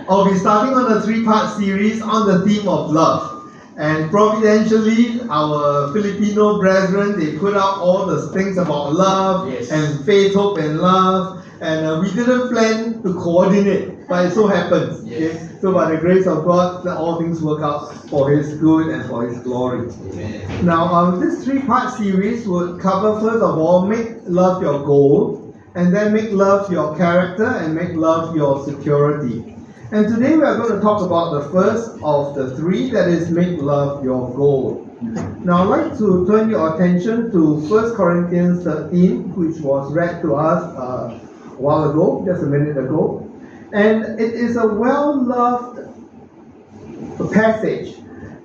I'll be starting on a 3-part series on the theme of love. And providentially, our Filipino brethren, they put out all the things about love, Yes. and faith, hope, and love. And we didn't plan to coordinate, but it so happens. Yes. Okay? So by the grace of God, all things work out for His good and for His glory. Amen. Now, this 3-part series will cover, first of all, make love your goal, and then make love your character, and make love your security. And today we are going to talk about the first of the 3, that is, make love your goal. Now, I'd like to turn your attention to 1 Corinthians 13, which was read to us a while ago, just a minute ago. And it is a well-loved passage.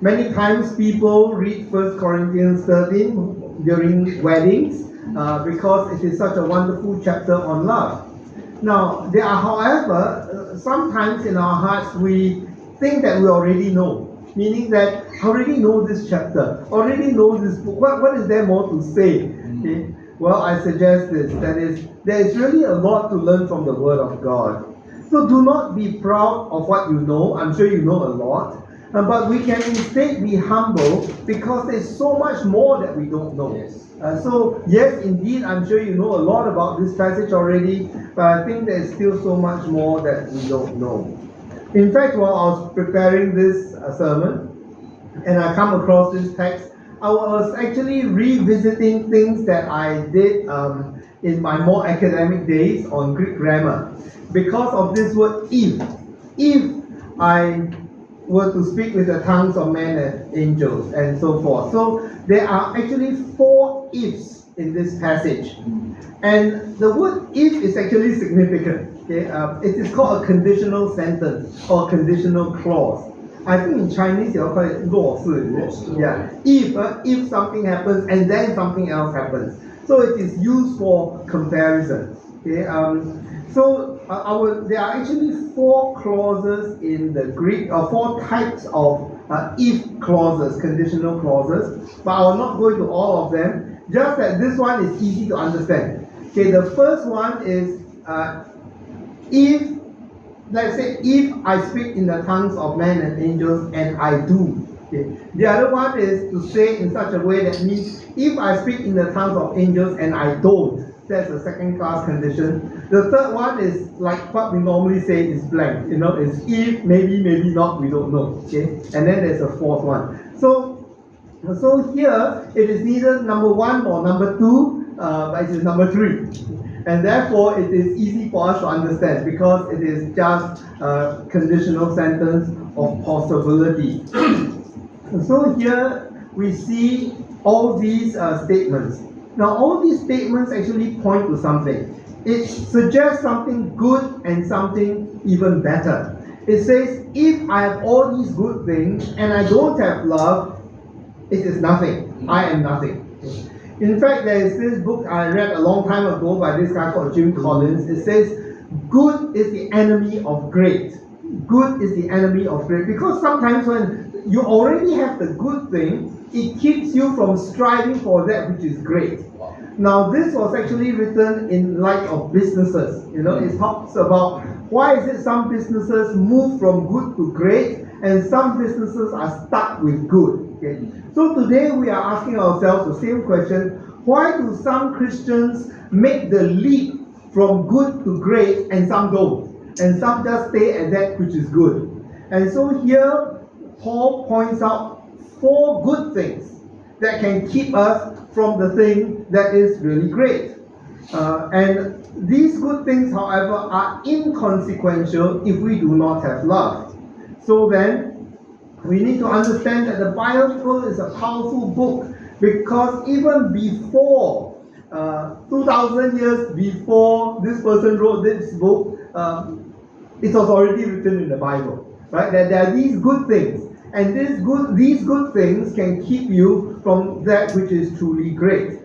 Many times people read 1 Corinthians 13 during weddings because it is such a wonderful chapter on love. Now, there are, however, sometimes in our hearts we think that we already know, meaning that I already know this chapter, already know this book. What is there more to say? Okay? Well, I suggest this, that is, there is really a lot to learn from the Word of God. So do not be proud of what you know. I'm sure you know a lot. But we can instead be humble because there's so much more that we don't know. Yes. So yes, indeed, I'm sure you know a lot about this passage already, but I think there's still so much more that we don't know. In fact, while I was preparing this sermon, and I come across this text, I was actually revisiting things that I did in my more academic days on Greek grammar, because of this word if. If I were to speak with the tongues of men and angels and so forth. So there are actually 4 ifs in this passage. And the word if is actually significant. Okay? It is called a conditional sentence or conditional clause. I think in Chinese you call it 若是, yeah. If something happens and then something else happens. So it is used for comparison. Okay? There are actually 4 clauses in the Greek, or 4 types of if clauses, conditional clauses, but I will not go into all of them, just that this one is easy to understand. Okay, the first one is if, let's say, if I speak in the tongues of men and angels and I do. Okay. The other one is to say in such a way that means if I speak in the tongues of angels and I don't. That's a second class condition. The third one is like what we normally say is blank. It's if, maybe, maybe not, we don't know. Okay? And then there's a fourth one. So here it is neither number 1 or number 2, but it is number 3. And therefore it is easy for us to understand because it is just a conditional sentence of possibility. So here we see all these statements. Now, all these statements actually point to something. It suggests something good and something even better. It says, if I have all these good things and I don't have love, it is nothing. I am nothing. In fact, there is this book I read a long time ago by this guy called Jim Collins. It says, good is the enemy of great. Good is the enemy of great. Because sometimes when you already have the good thing, it keeps you from striving for that which is great. Now, this was actually written in light of businesses. It talks about why is it some businesses move from good to great and some businesses are stuck with good. Okay? So today we are asking ourselves the same question. Why do some Christians make the leap from good to great and some don't? And some just stay at that which is good. And so here, Paul points out 4 good things that can keep us from the thing that is really great. And these good things, however, are inconsequential if we do not have love. So then, we need to understand that the Bible is a powerful book because even before, 2,000 years before this person wrote this book, it was already written in the Bible. Right? That there are these good things. And these good things can keep you from that which is truly great.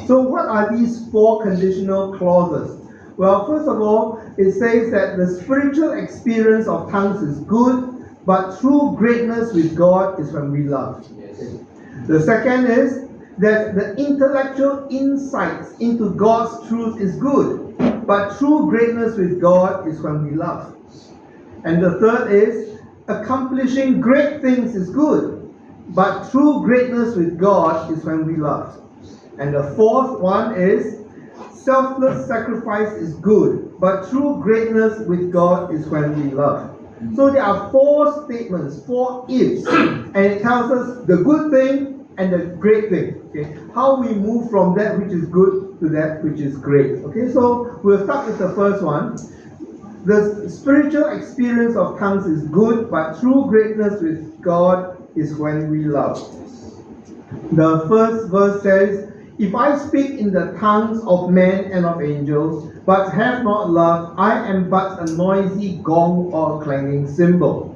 So what are these 4 conditional clauses? Well, first of all, it says that the spiritual experience of tongues is good, but true greatness with God is when we love. Yes. The second is that the intellectual insights into God's truth is good, but true greatness with God is when we love. And the third is, accomplishing great things is good, but true greatness with God is when we love. And the fourth one is, selfless sacrifice is good, but true greatness with God is when we love. So there are four statements, four ifs, and it tells us the good thing and the great thing. Okay, how we move from that which is good to that which is great. Okay, so we'll start with the first one. The spiritual experience of tongues is good, but true greatness with God is when we love. The first verse says, if I speak in the tongues of men and of angels, but have not love, I am but a noisy gong or a clanging cymbal.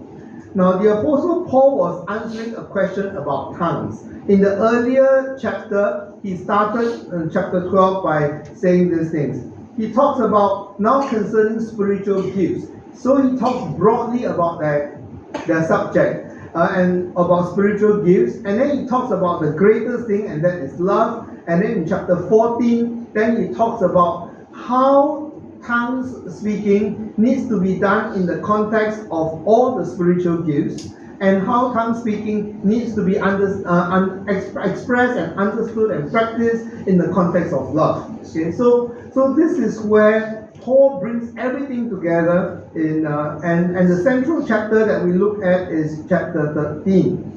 Now the Apostle Paul was answering a question about tongues. In the earlier chapter, he started in chapter 12 by saying these things. He talks about now concerning spiritual gifts. So he talks broadly about their subject and about spiritual gifts. And then he talks about the greatest thing, and that is love. And then in chapter 14, then he talks about how tongues speaking needs to be done in the context of all the spiritual gifts, and how tongue speaking needs to be expressed and understood and practiced in the context of love. Okay, so this is where Paul brings everything together in, and the central chapter that we look at is chapter 13.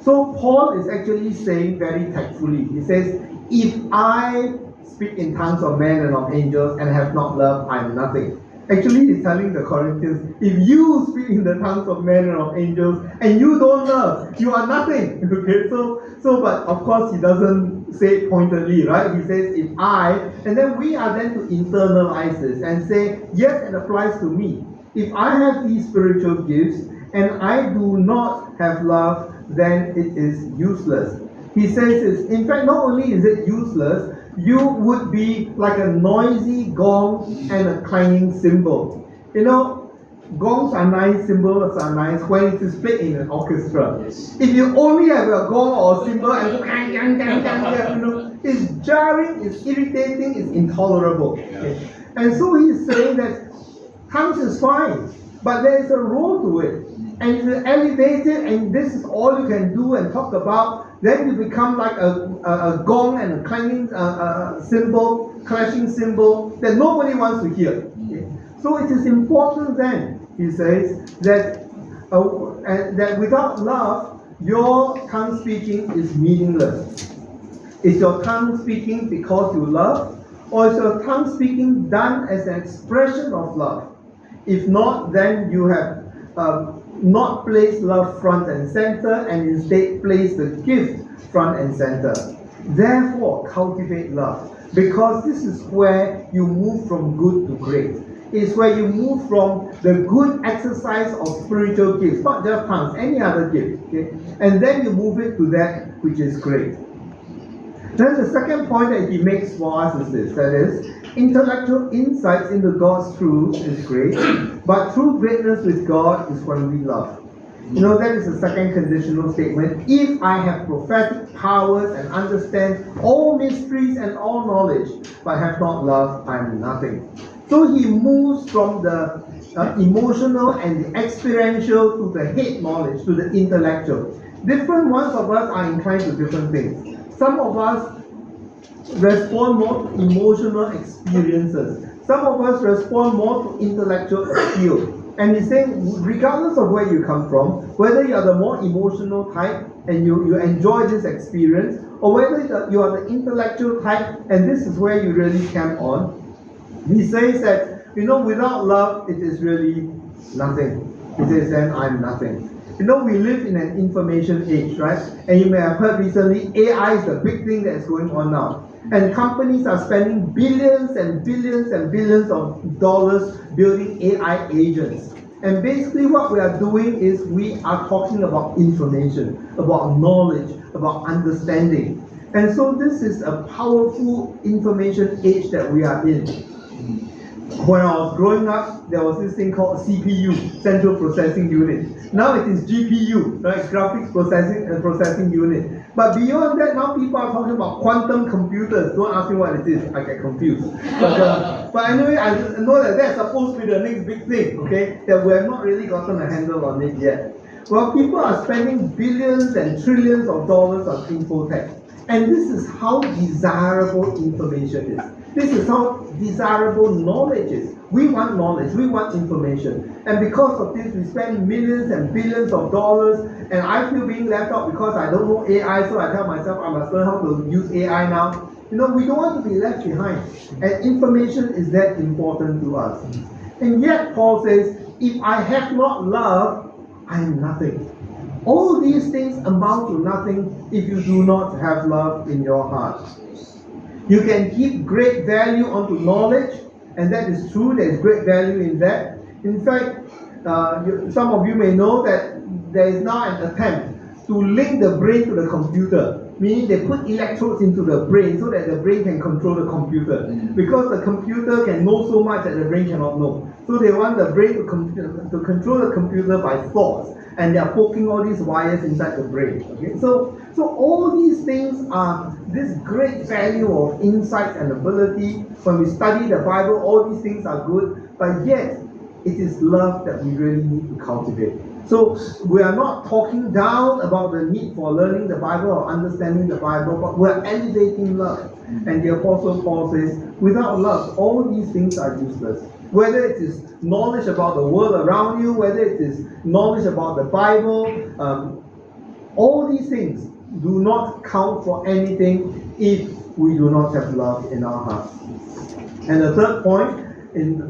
So Paul is actually saying very tactfully, he says, if I speak in tongues of men and of angels and have not love, I am nothing. Actually, he's telling the Corinthians, if you speak in the tongues of men and of angels and you don't love, you are nothing. Okay, but of course he doesn't say it pointedly, right? He says, if I, and then we are then to internalize this and say, yes, it applies to me. If I have these spiritual gifts and I do not have love, then it is useless. He says this, in fact, not only is it useless, you would be like a noisy gong and a clanging cymbal. You know, gongs are nice, cymbals are nice when it is played in an orchestra. Yes. If you only have a gong or a cymbal and you know, it's jarring, it's irritating, it's intolerable. Yeah. Okay. And so he's saying that tongues is fine, but there is a role to it. And if you elevate it and this is all you can do and talk about, then you become like a gong and a clanging cymbal, clashing cymbal that nobody wants to hear. Okay? So it is important then, he says, that without love, your tongue speaking is meaningless. Is your tongue speaking because you love? Or is your tongue speaking done as an expression of love? If not, then you have not place love front and center, and instead place the gift front and center. Therefore, cultivate love, because this is where you move from good to great. It's where you move from the good exercise of spiritual gifts, not just tongues, any other gift, okay? And then you move it to that which is great. Then the second point that he makes for us is this, that is, intellectual insights into God's truth is great, but true greatness with God is when we love. You know, that is the second conditional statement. If I have prophetic powers and understand all mysteries and all knowledge, but have not love, I am nothing. So he moves from the emotional and the experiential to the head knowledge, to the intellectual. Different ones of us are inclined to different things. Some of us respond more to emotional experiences. Some of us respond more to intellectual appeal. And he's saying, regardless of where you come from, whether you are the more emotional type and you enjoy this experience, or whether you are the intellectual type and this is where you really camp on, he says that, you know, without love, it is really nothing. He says, then I'm nothing. You know, we live in an information age, right? And you may have heard recently, AI is the big thing that is going on now. And companies are spending billions and billions and billions of dollars building AI agents. And basically what we are doing is we are talking about information, about knowledge, about understanding. And so this is a powerful information age that we are in. When I was growing up, there was this thing called CPU, Central Processing Unit. Now it is GPU, right? Graphics Processing Unit. But beyond that, now people are talking about quantum computers. Don't ask me what it is, I get confused. But anyway, I know that that's supposed to be the next big thing, okay? That we have not really gotten a handle on it yet. Well, people are spending billions and trillions of dollars on infotech. And this is how desirable information is. This is how desirable knowledge is. We want knowledge, we want information. And because of this, we spend millions and billions of dollars, and I feel being left out because I don't know AI, so I tell myself I must learn how to use AI now. You know, we don't want to be left behind. And information is that important to us. And yet, Paul says, if I have not love, I am nothing. All these things amount to nothing if you do not have love in your heart. You can heap great value onto knowledge, and that is true, there is great value in that. In fact, some of you may know that there is now an attempt to link the brain to the computer. Meaning they put electrodes into the brain so that the brain can control the computer. Because the computer can know so much that the brain cannot know. So they want the brain to control the computer by thoughts. And they are poking all these wires inside the brain. Okay? So all these things are this great value of insight and ability. When we study the Bible, all these things are good. But yet, it is love that we really need to cultivate. So we are not talking down about the need for learning the Bible or understanding the Bible, but we are elevating love. And the Apostle Paul says, without love, all these things are useless. Whether it is knowledge about the world around you, whether it is knowledge about the Bible, all these things do not count for anything if we do not have love in our hearts. And the third point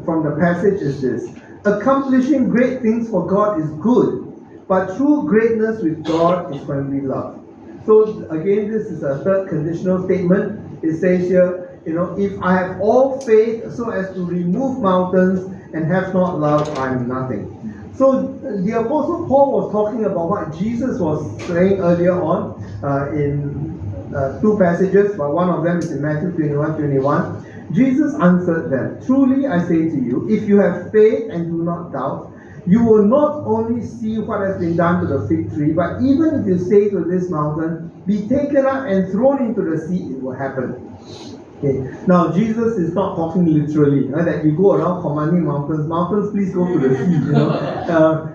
from the passage is this. Accomplishing great things for God is good, but true greatness with God is when we love. So again, this is a third conditional statement. It says here, if I have all faith so as to remove mountains and have not love, I am nothing. So the Apostle Paul was talking about what Jesus was saying earlier on in two passages, but one of them is in Matthew 21:21. Jesus answered them, truly I say to you, if you have faith and do not doubt, you will not only see what has been done to the fig tree, but even if you say to this mountain, be taken up and thrown into the sea, it will happen. Okay. Now Jesus is not talking literally, that you go around commanding mountains, please go to the sea,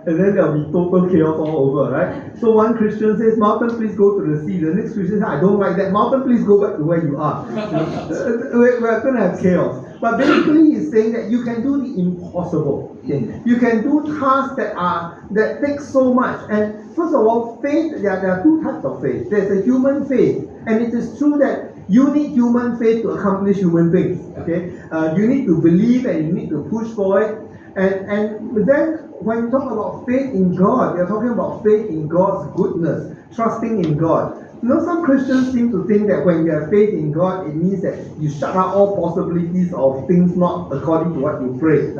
and then there will be total chaos all over, right? So one Christian says, mountain, please go to the sea. The next Christian says, I don't like that. Mountain, please go back to where you are. We're going to have chaos. But basically, he's saying that you can do the impossible. Okay? You can do tasks that take so much. And first of all, faith. There are two types of faith. There's a human faith, and it is true that you need human faith to accomplish human things. Okay, you need to believe and you need to push for it. And then when you talk about faith in God, you're talking about faith in God's goodness, trusting in God. Some Christians seem to think that when you have faith in God, it means that you shut out all possibilities of things not according to what you pray.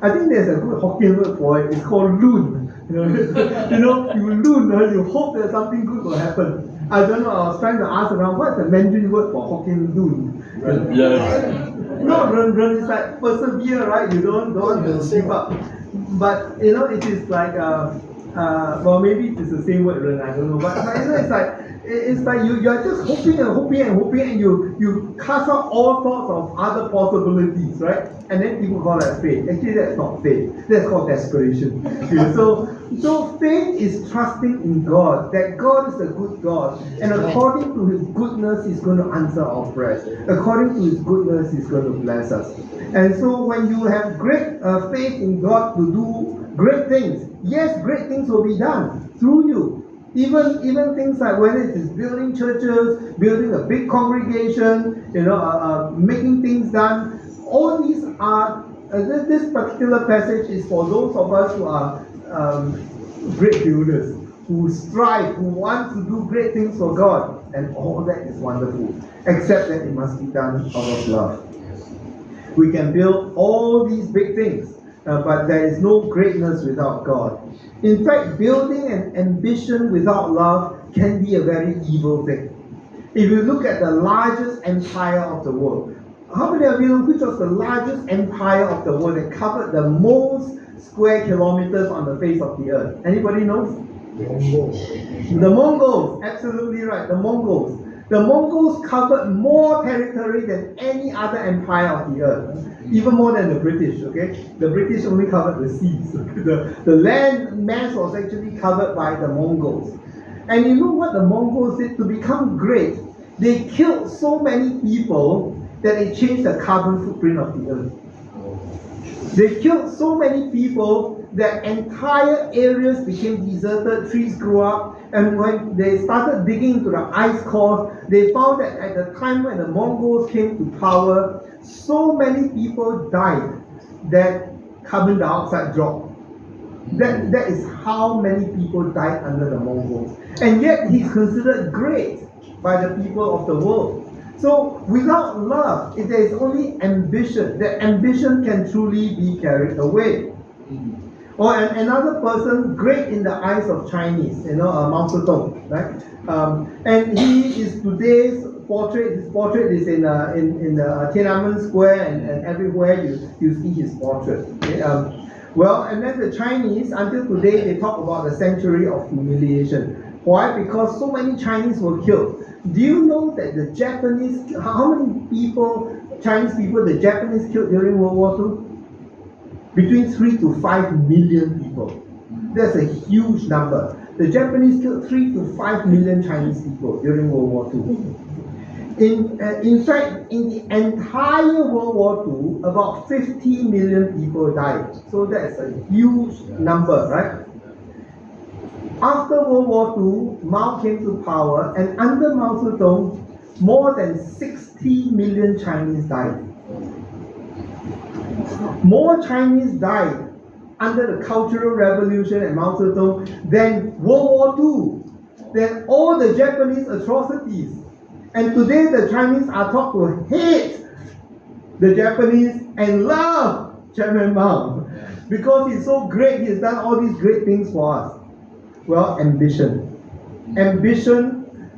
I think there's a good Hokkien word for it. It's called loon. You loon, you hope that something good will happen. I don't know, I was trying to ask around, what's the Mandarin word for Hokkien loon? Not run, it's like persevere, right? You don't want to give up. But, it is like, well, maybe it is the same word, I don't know. But it's like you are just hoping and you cast out all sorts of other possibilities, right? And then people call that faith. Actually, that's not faith. That's called desperation. Okay, so faith is trusting in God, that God is a good God, and according to His goodness, He's going to answer our prayers. According to His goodness, He's going to bless us. And so when you have great faith in God to do great things, yes, great things will be done through you. Even things like whether it is building churches, building a big congregation, making things done. All these are, this particular passage is for those of us who are great builders, who strive, who want to do great things for God. And all that is wonderful, except that it must be done out of love. We can build all these big things, but there is no greatness without God. In fact, building an ambition without love can be a very evil thing. If you look at the largest empire of the world, how many of you know which was the largest empire of the world that covered the most square kilometers on the face of the earth? Anybody knows? The Mongols, absolutely right, the Mongols. The Mongols covered more territory than any other empire of the earth, even more than the British, okay? The British only covered the seas. The land mass was actually covered by the Mongols. And you know what the Mongols did to become great? They killed so many people that it changed the carbon footprint of the earth. They killed so many people that entire areas became deserted, trees grew up, and when they started digging into the ice cores, they found that at the time when the Mongols came to power, so many people died that carbon dioxide dropped. That is how many people died under the Mongols. And yet he's considered great by the people of the world. So without love, if there is only ambition, the ambition can truly be carried away. Or another person great in the eyes of Chinese, Mao Zedong, right? And he is today's portrait. His portrait is in the Tiananmen Square, and everywhere you see his portrait. Okay? Well, and then the Chinese, until today, they talk about the century of humiliation. Why? Because so many Chinese were killed. Do you know that the Japanese, how many people, Chinese people, the Japanese killed during World War II? Between 3 to 5 million people. That's a huge number. The Japanese killed 3 to 5 million Chinese people during World War II. In fact, in the entire World War II, about 50 million people died. So that's a huge number, right? After World War II, Mao came to power, and under Mao Zedong, more than 60 million Chinese died. More Chinese died under the Cultural Revolution and Mao Zedong than World War II, than all the Japanese atrocities. And today the Chinese are taught to hate the Japanese and love Chairman Mao because he's so great, he's done all these great things for us. Well, ambition. Ambition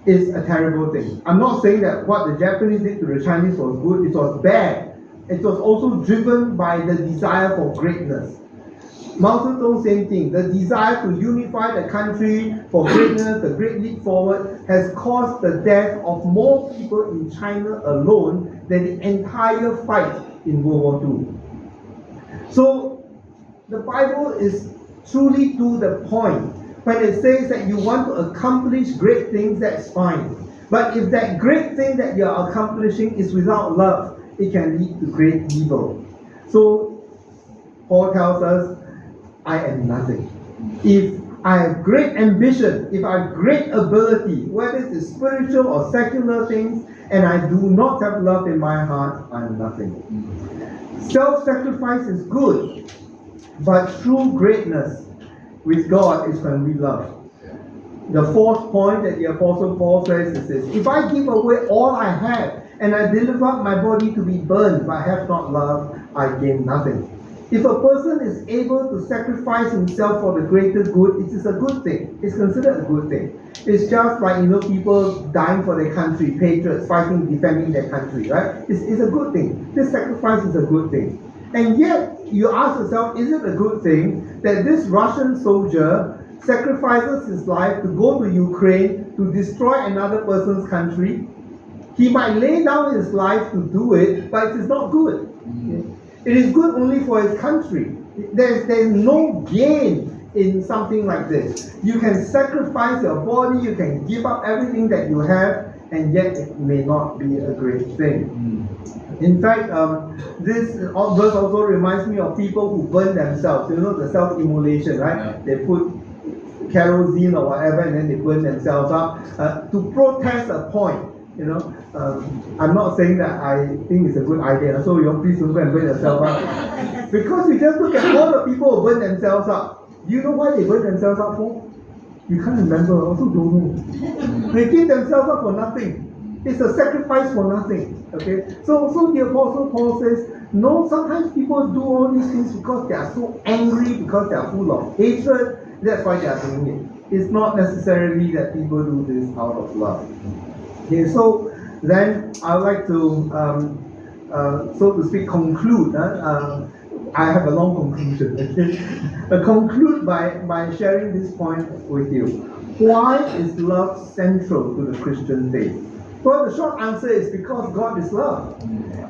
is a terrible thing. I'm not saying that what the Japanese did to the Chinese was good, it was bad. It was also driven by the desire for greatness. Mao Zedong, same thing. The desire to unify the country for greatness, the great leap forward, has caused the death of more people in China alone than the entire fight in World War II. So, the Bible is truly to the point. When it says that you want to accomplish great things, that's fine. But if that great thing that you're accomplishing is without love, it can lead to great evil. So, Paul tells us, I am nothing. If I have great ambition, if I have great ability, whether it is spiritual or secular things, and I do not have love in my heart, I am nothing. Self-sacrifice is good, but true greatness with God is when we love. The fourth point that the Apostle Paul says is this: if I give away all I have and I deliver up my body to be burned, but I have not love, I gain nothing. If a person is able to sacrifice himself for the greater good, it is a good thing. It's considered a good thing. It's just like, people dying for their country, patriots fighting, defending their country, right? It's a good thing. This sacrifice is a good thing. And yet, you ask yourself, is it a good thing that this Russian soldier sacrifices his life to go to Ukraine to destroy another person's country? He might lay down his life to do it, but it is not good. It is good only for his country. There's no gain in something like this. You can sacrifice your body, you can give up everything that you have, and yet it may not be a great thing. In fact, this verse also reminds me of people who burn themselves. The self-immolation, right? Yeah. They put kerosene or whatever, and then they burn themselves up to protest a point. I'm not saying that I think it's a good idea, so please don't go and burn yourself up. Because you just look at all the people who burn themselves up. Do you know why they burn themselves up for? You can't remember, I also don't know. They give themselves up for nothing. It's a sacrifice for nothing. Okay? So the Apostle Paul says, no, sometimes people do all these things because they are so angry, because they are full of hatred. That's why they are doing it. It's not necessarily that people do this out of love. Okay, so then I would like to, so to speak, conclude I have a long conclusion. I conclude by sharing this point with you. Why is love central to the Christian faith? Well, the short answer is because God is love.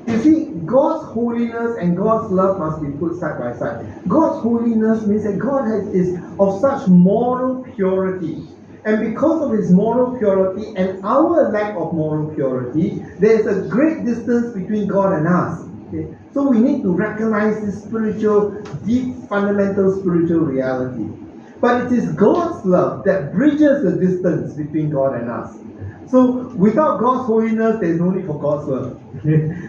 You see, God's holiness and God's love must be put side by side. God's holiness means that God is of such moral purity. And because of his moral purity and our lack of moral purity, there is a great distance between God and us. Okay? So we need to recognize this spiritual, deep, fundamental spiritual reality. But it is God's love that bridges the distance between God and us. So without God's holiness, there is no need for God's love.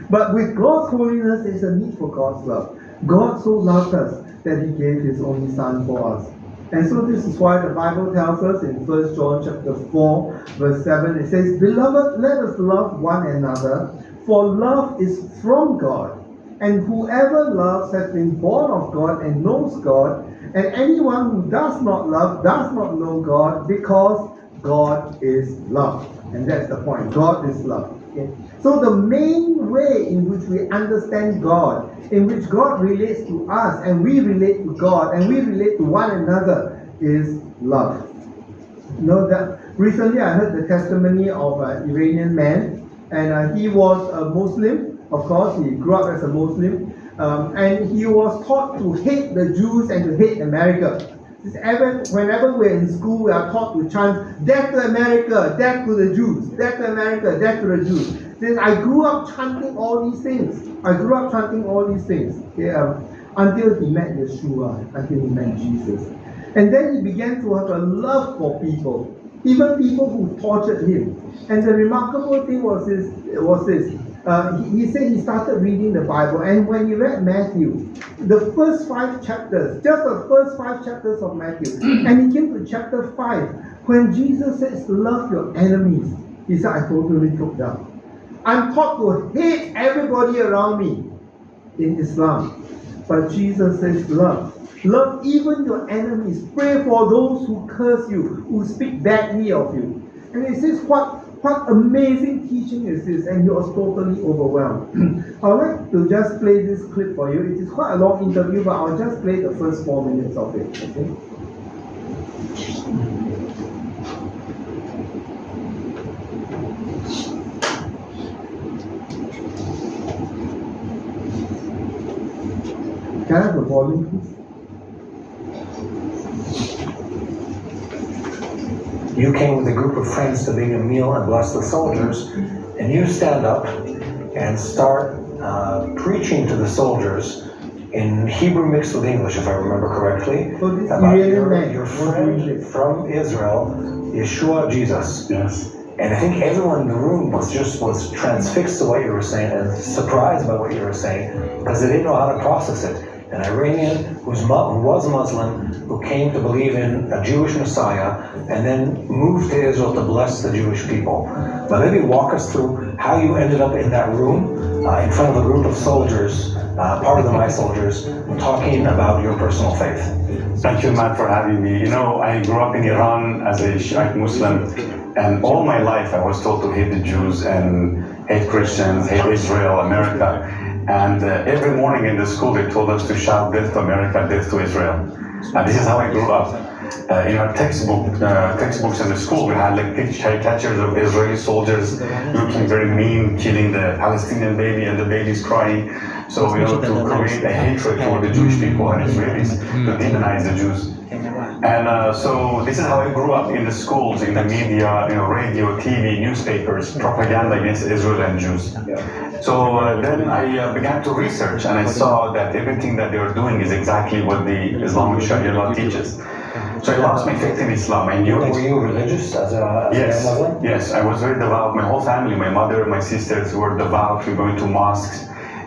But with God's holiness, there is a need for God's love. God so loved us that he gave his only Son for us. And so this is why the Bible tells us in 1 John chapter 4, verse 7, it says, "Beloved, let us love one another, for love is from God. And whoever loves has been born of God and knows God. And anyone who does not love does not know God, because God is love." And that's the point. God is love. Okay? So the main way in which we understand God, in which God relates to us, and we relate to God, and we relate to one another, is love. You know that recently I heard the testimony of an Iranian man, and he was a Muslim. Of course, he grew up as a Muslim, and he was taught to hate the Jews and to hate America. Whenever we're in school, we are taught to chant, "Death to America, death to the Jews, death to America, death to the Jews." Then I grew up chanting all these things. Okay, until he met Yeshua, until he met Jesus. And then he began to have a love for people, even people who tortured him. And the remarkable thing was this. He said he started reading the Bible, and when he read Matthew, the first 5 chapters, just the first 5 chapters of Matthew, and he came to chapter 5, when Jesus says, "Love your enemies," he said, "I totally broke down. I'm taught to hate everybody around me in Islam. But Jesus says, love. Love even your enemies. Pray for those who curse you, who speak badly of you." And he says, what amazing teaching is this? And he was totally overwhelmed. I would like to just play this clip for you. It is quite a long interview, but I'll just play the first 4 minutes of it. Okay? Can I have the volume, please? You came with a group of friends to bring a meal and bless the soldiers, and you stand up and start preaching to the soldiers in Hebrew mixed with English, if I remember correctly, about your friend from Israel, Yeshua Jesus. Yes. And I think everyone in the room was transfixed to what you were saying and surprised by what you were saying, because they didn't know how to process it. An Iranian who was Muslim, who came to believe in a Jewish Messiah, and then moved to Israel to bless the Jewish people. But maybe walk us through how you ended up in that room, in front of a group of soldiers, part of the My Soldiers, talking about your personal faith. Thank you, Matt, for having me. You know, I grew up in Iran as a Shiite Muslim, and all my life I was told to hate the Jews and hate Christians, hate Israel, America. And every morning in the school they told us to shout "Death to America, death to Israel." And this is how I grew up. In our textbooks in the school, we had like caricatures of Israeli soldiers looking very mean, killing the Palestinian baby and the baby's crying. So, you know, to create a hatred toward the Jewish people and Israelis, to demonize the Jews. And so this is how I grew up in the schools, in the media, you know, radio, TV, newspapers, propaganda against Israel and Jews. So then I began to research, and I saw that everything that they were doing is exactly what the Islamic Sharia law teaches. So I lost my faith in Islam. Were you religious as a Muslim? Yes, I was very devout. My whole family, my mother, my sisters were devout. We were going to mosques.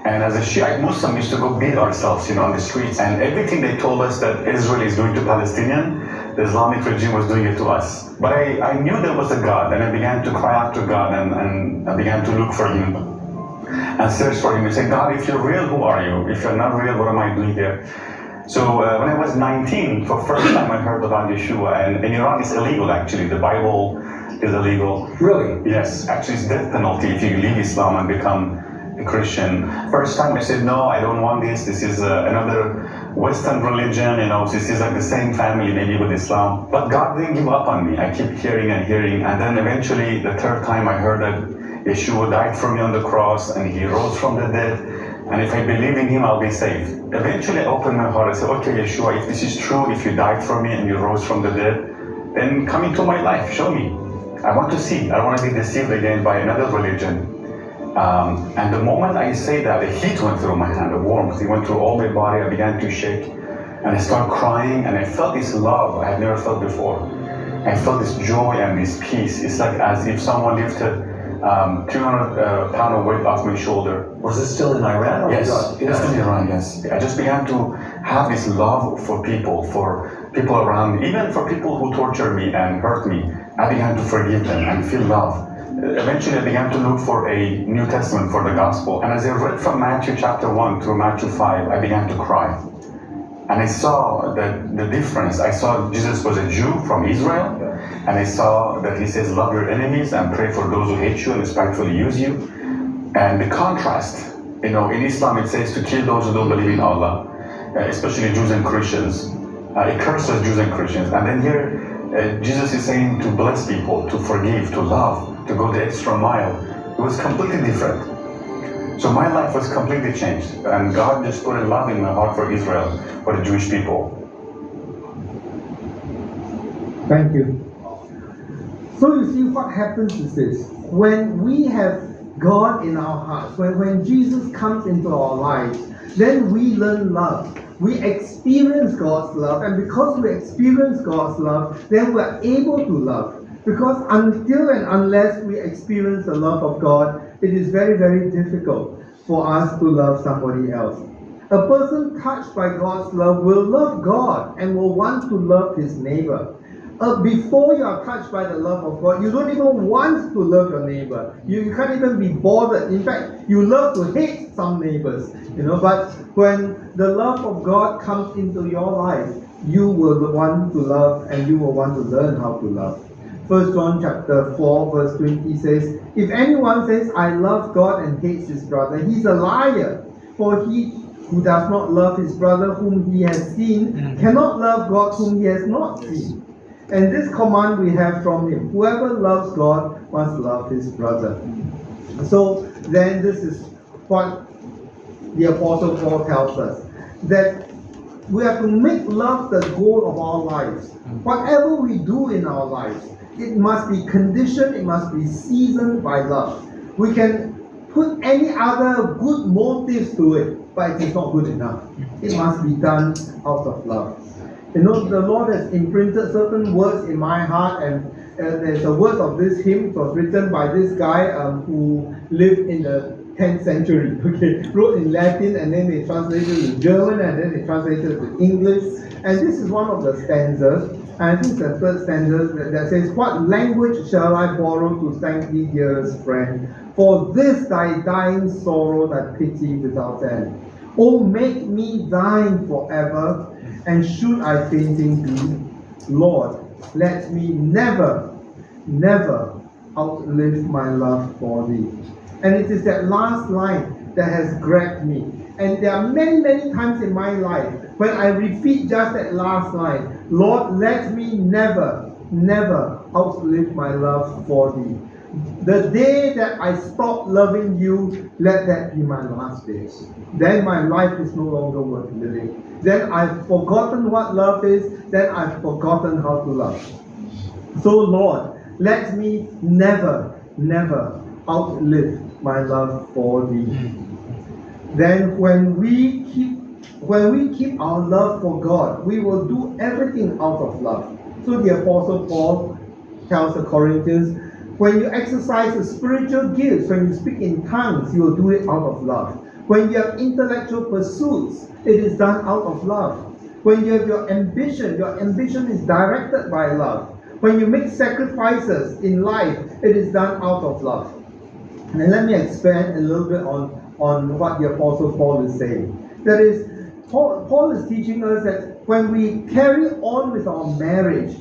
And as a Shiite Muslim, we used to go beat ourselves, you know, on the streets. And everything they told us that Israel is doing to Palestinian, the Islamic regime was doing it to us. But I knew there was a God, and I began to cry out to God, and I began to look for him and search for him and say, "God, if you're real, who are you? If you're not real, what am I doing here?" So when I was 19, for the first time I heard about Yeshua, and in Iran it's illegal actually, the Bible is illegal. Really? Yes, actually it's death penalty if you leave Islam and become a Christian. First time I said, no, I don't want this. This is another Western religion, this is like the same family maybe with Islam. But God didn't give up on me. I keep hearing. And then eventually the third time I heard that Yeshua died for me on the cross and he rose from the dead. And if I believe in him, I'll be saved. Eventually I opened my heart. I said, okay, Yeshua, if this is true, if you died for me and you rose from the dead, then come into my life, show me. I want to see. I don't want to be deceived again by another religion. And the moment I say that, the heat went through my hand, the warmth, it went through all my body. I began to shake, and I started crying, and I felt this love I had never felt before. I felt this joy and this peace. It's like as if someone lifted 200 pound of weight off my shoulder. Was this still in Iran? Or Yes, it's still in Iran, yes. I just began to have this love for people around me, even for people who tortured me and hurt me. I began to forgive them and feel love. Eventually I began to look for a New Testament for the gospel. And as I read from Matthew chapter 1 through Matthew 5, I began to cry. And I saw the difference. I saw Jesus was a Jew from Israel. And I saw that he says, love your enemies and pray for those who hate you and despitefully use you. And the contrast, in Islam it says to kill those who don't believe in Allah, especially Jews and Christians. It curses Jews and Christians. And then here, Jesus is saying to bless people, to forgive, to love, to go the extra mile. It was completely different. So my life was completely changed. And God just put a love in my heart for Israel, for the Jewish people. Thank you. So you see, what happens is this. When we have God in our hearts, when Jesus comes into our lives, then we learn love. We experience God's love, and because we experience God's love, then we are able to love. Because until and unless we experience the love of God, it is very, very difficult for us to love somebody else. A person touched by God's love will love God and will want to love his neighbor. Before you are touched by the love of God, you don't even want to love your neighbor. You can't even be bothered. In fact, you love to hate some neighbors. But when the love of God comes into your life, you will want to love and you will want to learn how to love. 1 John chapter 4 verse 20 says, if anyone says, I love God and hates his brother, he's a liar. For he who does not love his brother whom he has seen cannot love God whom he has not seen. And this command we have from him, whoever loves God must love his brother. So then this is what the Apostle Paul tells us, that we have to make love the goal of our lives. Whatever we do in our lives, it must be conditioned, it must be seasoned by love. We can put any other good motives to it, but it is not good enough. It must be done out of love. The Lord has imprinted certain words in my heart, and there's a word of this hymn. It was written by this guy who lived in the 10th century. Wrote in Latin, and then they translated it to German, and then they translated it to English. And this is one of the stanzas, and I think it's the third stanza that says, what language shall I borrow to thank thee, dearest friend, for this thy dying sorrow, thy pity without end? Oh, make me thine forever, and should I fainting be, Lord, let me never, never outlive my love for thee. And it is that last line that has grabbed me. And there are many, many times in my life when I repeat just that last line, Lord, let me never, never outlive my love for thee. The day that I stop loving you, let that be my last day. Then my life is no longer worth living. Then I've forgotten what love is. Then I've forgotten how to love. So Lord, let me never, never outlive my love for thee. Then when we keep our love for God, we will do everything out of love. So the Apostle Paul tells the Corinthians, when you exercise the spiritual gifts, when you speak in tongues, you will do it out of love. When you have intellectual pursuits, it is done out of love. When you have your ambition is directed by love. When you make sacrifices in life, it is done out of love. And let me expand a little bit on what the Apostle Paul is saying. That is, Paul is teaching us that when we carry on with our marriage,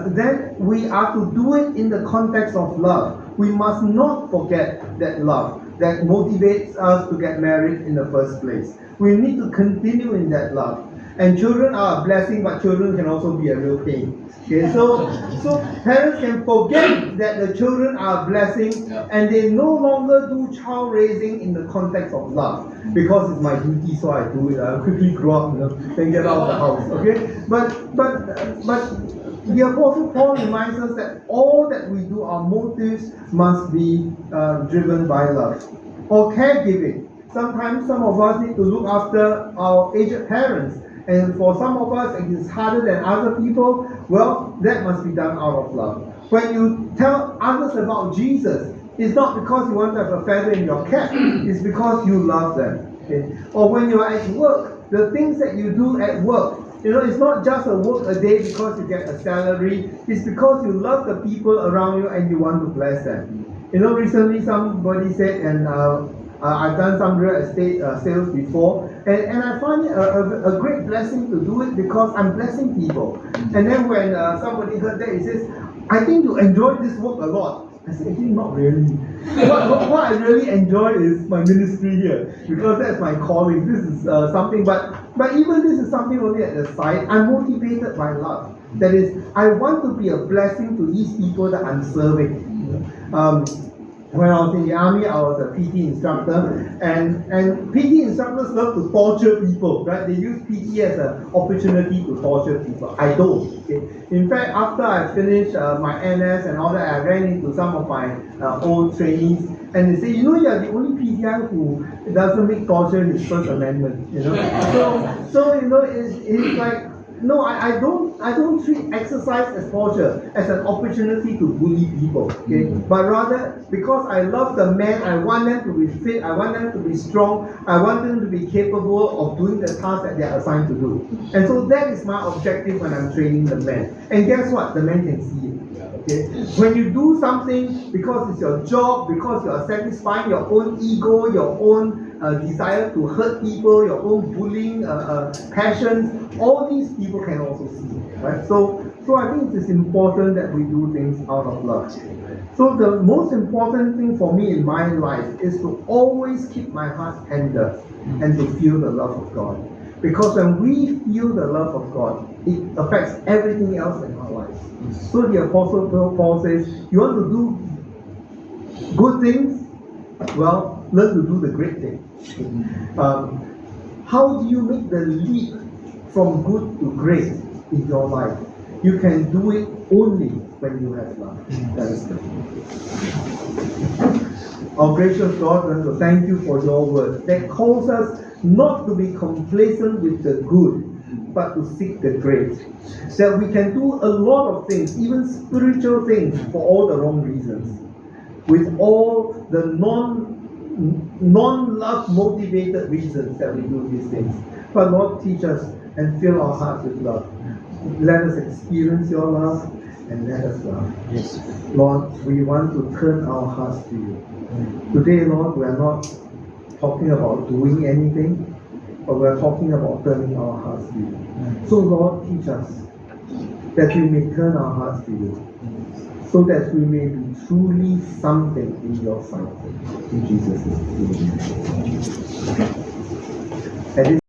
then we are to do it in the context of love. We must not forget that love. that motivates us to get married in the first place. We need to continue in that love. And children are a blessing, but children can also be a real pain. Okay, so parents can forget that the children are a blessing, and they no longer do child raising in the context of love, because it's my duty, so I do it. I quickly grow up, then get out of the house. Okay, but the Apostle Paul reminds us that all that we do, our motives must be driven by love. Or caregiving. Sometimes some of us need to look after our aged parents. And for some of us, it is harder than other people. Well, that must be done out of love. When you tell others about Jesus, it's not because you want to have a feather in your cap. It's because you love them. Okay? Or when you are at work, the things that you do at work, it's not just a work a day because you get a salary. It's because you love the people around you and you want to bless them. Recently somebody said, and I've done some real estate sales before, and I find it a great blessing to do it because I'm blessing people. And then when somebody heard that, he says, I think you enjoy this work a lot. I said, actually, not really. What I really enjoy is my ministry here, because that's my calling. This is something, but even this is something only at the side. I'm motivated by love. That is, I want to be a blessing to these people that I'm serving. When I was in the army, I was a PT instructor, and PT instructors love to torture people, right? They use PT as an opportunity to torture people. I don't. Okay? In fact, after I finished my NS and all that, I ran into some of my old trainees, and they say, you're the only PTI who doesn't make torture his First Amendment. So it's like, no, I don't treat exercise as torture, as an opportunity to bully people, okay? But rather, because I love the men, I want them to be fit, I want them to be strong, I want them to be capable of doing the task that they are assigned to do. And so that is my objective when I'm training the men. And guess what? The men can see it. Okay? When you do something because it's your job, because you are satisfying your own ego, your own desire to hurt people, your own bullying passions, all these people can also see, right? So I think it is important that we do things out of love. So the most important thing for me in my life is to always keep my heart tender and to feel the love of God. Because when we feel the love of God, it affects everything else in our lives. So the Apostle Paul says, you want to do good things? Well, learn to do the great thing. How do you make the leap from good to great in your life? You can do it only when you have love. That is the Our gracious God, I want to thank you for your word that calls us not to be complacent with the good, but to seek the great. That we can do a lot of things, even spiritual things, for all the wrong reasons. With all the non-love motivated reasons that we do these things. But Lord, teach us and fill our hearts with love. Let us experience your love and let us love. Yes. Lord, we want to turn our hearts to you. Today, Lord, we are not talking about doing anything, but we are talking about turning our hearts to you. So Lord, teach us that we may turn our hearts to you, so that we may be truly something in your sight. In Jesus' name. Amen.